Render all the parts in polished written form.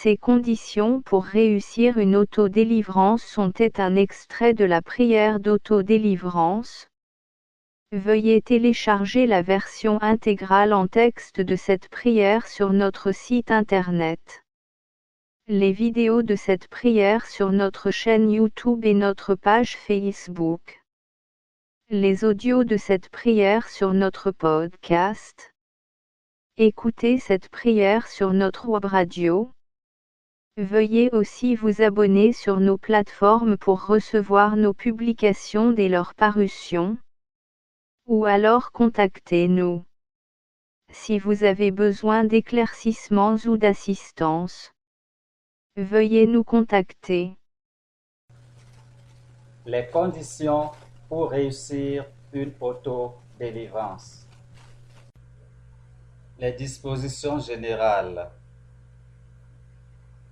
Ces conditions pour réussir une autodélivrance sont un extrait de la prière d'autodélivrance. Veuillez télécharger la version intégrale en texte de cette prière sur notre site internet. Les vidéos de cette prière sur notre chaîne YouTube et notre page Facebook. Les audios de cette prière sur notre podcast. Écoutez cette prière sur notre web radio. Veuillez aussi vous abonner sur nos plateformes pour recevoir nos publications dès leur parution. Ou alors contactez-nous. Si vous avez besoin d'éclaircissements ou d'assistance, veuillez nous contacter. Les conditions pour réussir une auto-délivrance. Les dispositions générales.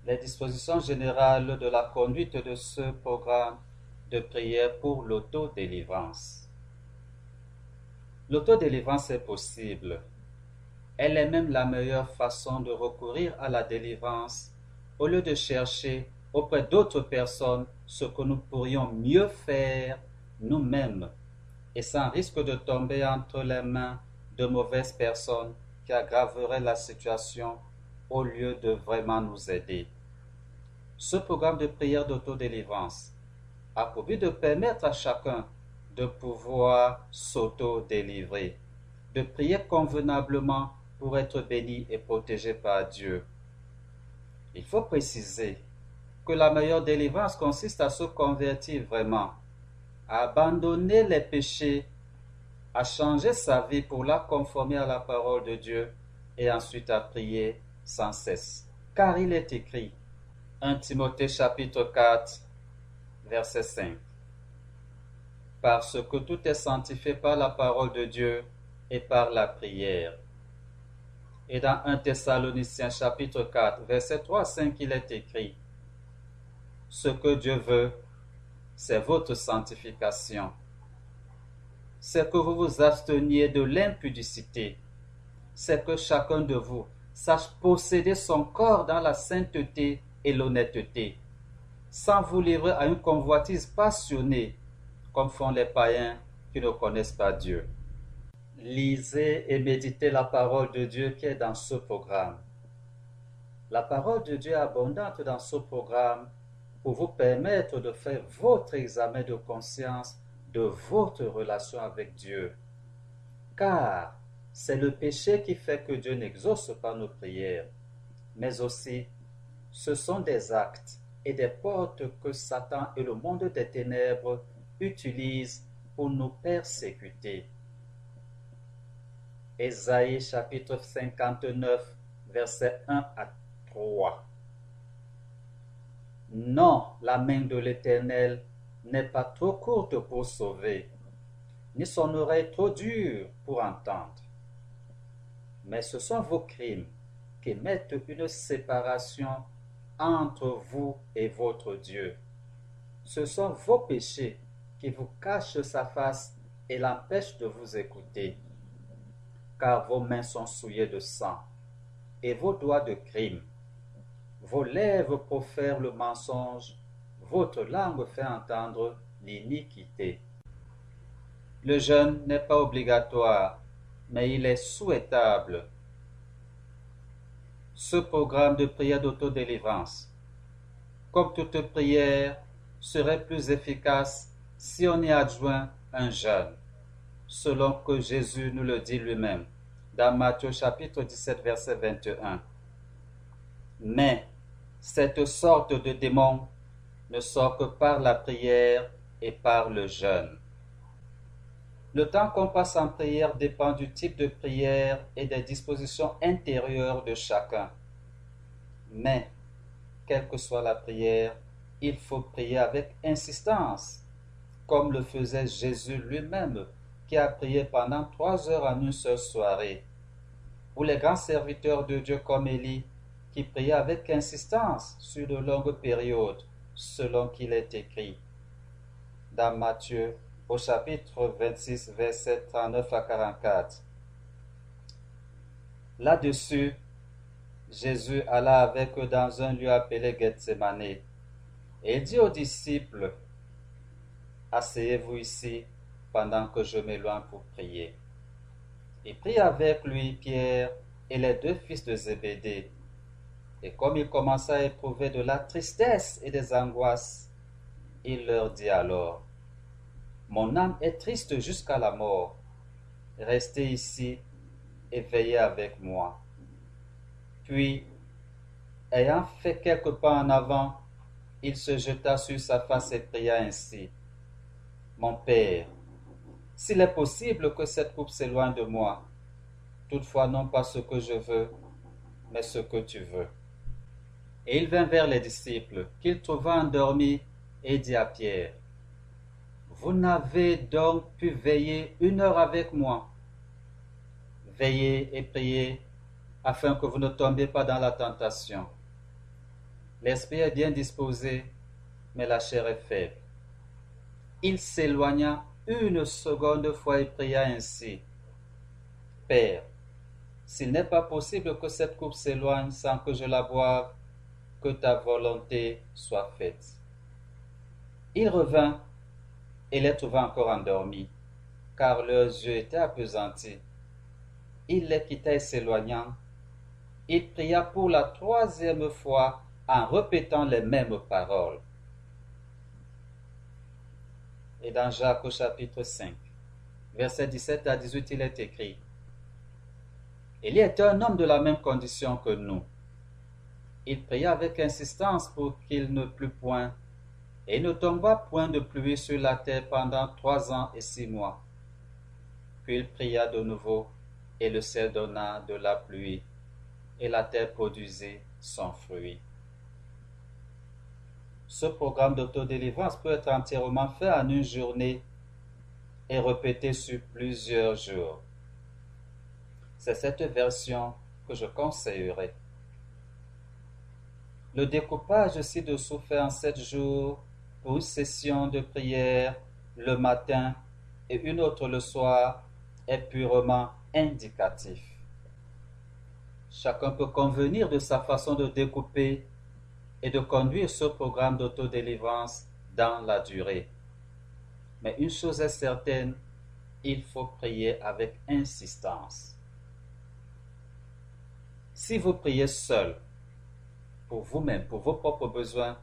Les dispositions générales de la conduite de ce programme de prière pour l'autodélivrance. L'autodélivrance est possible. Elle est même la meilleure façon de recourir à la délivrance au lieu de chercher auprès d'autres personnes ce que nous pourrions mieux faire nous-mêmes et sans risque de tomber entre les mains de mauvaises personnes qui aggraveraient la situation au lieu de vraiment nous aider. Ce programme de prière d'autodélivrance a pour but de permettre à chacun de pouvoir s'auto-délivrer, de prier convenablement pour être béni et protégé par Dieu. Il faut préciser que la meilleure délivrance consiste à se convertir vraiment, à abandonner les péchés, à changer sa vie pour la conformer à la parole de Dieu et ensuite à prier sans cesse. Car il est écrit, 1 Timothée chapitre 4, verset 5. Parce que tout est sanctifié par la parole de Dieu et par la prière. Et dans 1 Thessaloniciens chapitre 4, verset 3 à 5, il est écrit, ce que Dieu veut, c'est votre sanctification. C'est que vous vous absteniez de l'impudicité. C'est que chacun de vous sache posséder son corps dans la sainteté et l'honnêteté, sans vous livrer à une convoitise passionnée, comme font les païens qui ne connaissent pas Dieu. Lisez et méditez la parole de Dieu qui est dans ce programme. La parole de Dieu est abondante dans ce programme pour vous permettre de faire votre examen de conscience de votre relation avec Dieu. Car c'est le péché qui fait que Dieu n'exauce pas nos prières, mais aussi ce sont des actes et des portes que Satan et le monde des ténèbres utilisent pour nous persécuter. Ésaïe chapitre 59, versets 1 à 3. Non, la main de l'Éternel n'est pas trop courte pour sauver, ni son oreille trop dure pour entendre. Mais ce sont vos crimes qui mettent une séparation entre vous et votre Dieu. Ce sont vos péchés qui vous cachent sa face et l'empêchent de vous écouter. Car vos mains sont souillées de sang et vos doigts de crime. Vos lèvres profèrent le mensonge, votre langue fait entendre l'iniquité. Le jeûne n'est pas obligatoire, mais il est souhaitable. Ce programme de prière d'autodélivrance, comme toute prière, serait plus efficace si on y adjoint un jeûne, selon que Jésus nous le dit lui-même, dans Matthieu chapitre 17, verset 21. Mais cette sorte de démon ne sort que par la prière et par le jeûne. Le temps qu'on passe en prière dépend du type de prière et des dispositions intérieures de chacun. Mais, quelle que soit la prière, il faut prier avec insistance, comme le faisait Jésus lui-même, qui a prié pendant 3 heures en une seule soirée. Ou les grands serviteurs de Dieu comme Élie, qui priaient avec insistance sur de longues périodes, selon qu'il est écrit dans Matthieu au chapitre 26, versets 39 à 44. Là-dessus, Jésus alla avec eux dans un lieu appelé Gethsemane, et il dit aux disciples, asseyez-vous ici pendant que je m'éloigne pour prier. Il prit avec lui Pierre et les deux fils de Zébédée. Et comme il commença à éprouver de la tristesse et des angoisses, il leur dit alors, mon âme est triste jusqu'à la mort. Restez ici et veillez avec moi. Puis, ayant fait quelques pas en avant, il se jeta sur sa face et pria ainsi, mon Père, s'il est possible que cette coupe s'éloigne de moi, toutefois non pas ce que je veux, mais ce que tu veux. Et il vint vers les disciples, qu'il trouva endormis, et dit à Pierre, vous n'avez donc pu veiller 1 heure avec moi. Veillez et priez, afin que vous ne tombiez pas dans la tentation. L'esprit est bien disposé, mais la chair est faible. Il s'éloigna 1 seconde et pria ainsi, Père, s'il n'est pas possible que cette coupe s'éloigne sans que je la boive, que ta volonté soit faite. Il revint et les trouva encore endormis, car leurs yeux étaient appesantis. Il les quitta et s'éloignant, il pria pour la 3e fois en répétant les mêmes paroles. Et dans Jacques au chapitre 5, versets 17 à 18, il est écrit, il y était un homme de la même condition que nous. Il pria avec insistance pour qu'il ne plût point, et il ne tomba point de pluie sur la terre pendant 3 ans et 6 mois. Puis il pria de nouveau, et le ciel donna de la pluie, et la terre produisit son fruit. Ce programme d'autodélivrance peut être entièrement fait en une journée et répété sur plusieurs jours. C'est cette version que je conseillerais. Le découpage ci-dessous fait en 7 jours pour une session de prière le matin et une autre le soir est purement indicatif. Chacun peut convenir de sa façon de découper et de conduire ce programme d'autodélivrance dans la durée. Mais une chose est certaine, il faut prier avec insistance. Si vous priez seul, pour vous-même, pour vos propres besoins,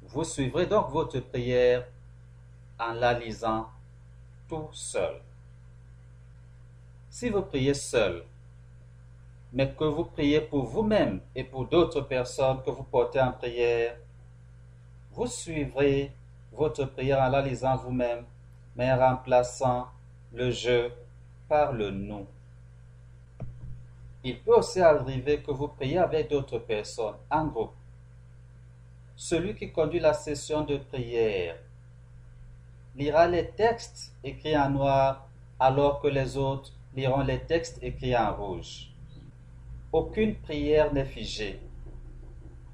vous suivrez donc votre prière en la lisant tout seul. Si vous priez seul, mais que vous priez pour vous-même et pour d'autres personnes que vous portez en prière, vous suivrez votre prière en la lisant vous-même, mais en remplaçant le je par le nous. Il peut aussi arriver que vous priez avec d'autres personnes en groupe. Celui qui conduit la session de prière lira les textes écrits en noir alors que les autres liront les textes écrits en rouge. Aucune prière n'est figée.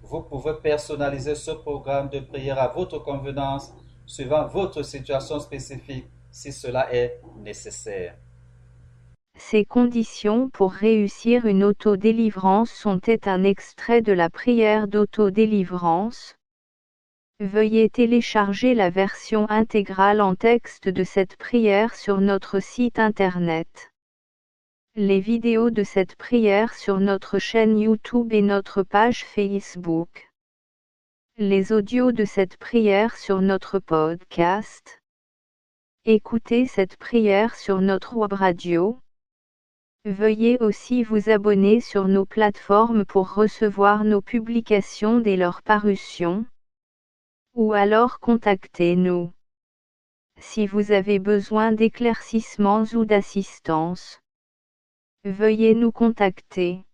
Vous pouvez personnaliser ce programme de prière à votre convenance suivant votre situation spécifique si cela est nécessaire. Ces conditions pour réussir une autodélivrance sont un extrait de la prière d'autodélivrance. Veuillez télécharger la version intégrale en texte de cette prière sur notre site internet. Les vidéos de cette prière sur notre chaîne YouTube et notre page Facebook. Les audios de cette prière sur notre podcast. Écoutez cette prière sur notre web radio. Veuillez aussi vous abonner sur nos plateformes pour recevoir nos publications dès leur parution. Ou alors contactez-nous. Si vous avez besoin d'éclaircissements ou d'assistance, veuillez nous contacter.